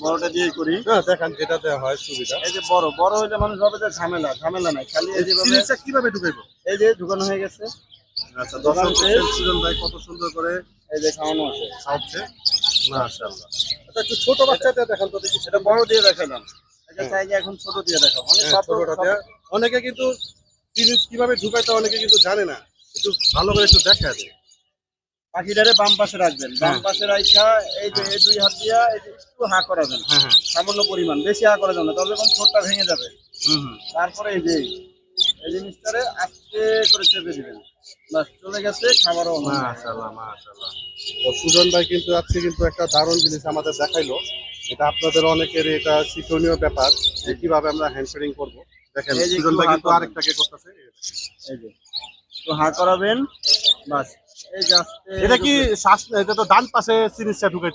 বড়টা দিয়ে করি। হ্যাঁ দেখান যেটা দেওয়া হয় সুবিধা। এই যে বড় বড় হইলে মানুষ ভাবে যে ঝামেলা ঝামেলা নাই, খালি এই যেভাবে সিরিজটা কিভাবে ঢুকাইবো? এই যে ঢুকানো হয়ে গেছে। আচ্ছা দর্শক দেখছেন সুজন ভাই কত সুন্দর করে এই যে খাওয়ানো আছে খাওয়াচ্ছে। মাশাআল্লাহ। আচ্ছা একটু ছোট বাচ্চাটা দেখান তো দেখি। এটা বড় দিয়ে দেখালাম, এটা চাইলে এখন ছোট দিয়ে দেখাও। অনেক হ্যাঁ, ছোটটা দেয়া। অনেকে কিন্তু সিরিজ কিভাবে ঢুকাইতে অনেকে কিন্তু জানে না, একটু ভালো করে একটু দেখা দেয়। পাখিটারে বাম পাশে রাখবেন, বাম হ্যাঁ। পাশে রাখা এই যে এই দুই হাত দিয়া এই যে একটু হা করাবেন, হ্যাঁ হ্যাঁ। সামান্য পরিমাণ, বেশি হা করা যাবে না, তবে যখন ঠোঁটটা ভেঙে যাবে। হুম। তারপরে এই যে এই জিনিসটারে আস্তে করে চেপে দিবেন, বাস চলে গেছে খাবারও। মাশাআল্লাহ মাশাআল্লাহ। তো সুজন ভাই কিন্তু আজকে কিন্তু একটা দারুণ জিনিস আমাদের দেখাইলো। এটা আপনাদের অনেকের এটা শিক্ষণীয় ব্যাপার যে কিভাবে আমরা হ্যান্ড শেডিং করবো। দেখেন এই যে সুজন একটু ভাই হা কিন্তু করবেন। আরেকটাকে করতেছে। এই যে তো হা করাবেন, বাস এই যে আস্তে। এটা কি শ্বাস, এটা তো ডান পাশে সিরিজটা ঢুকাই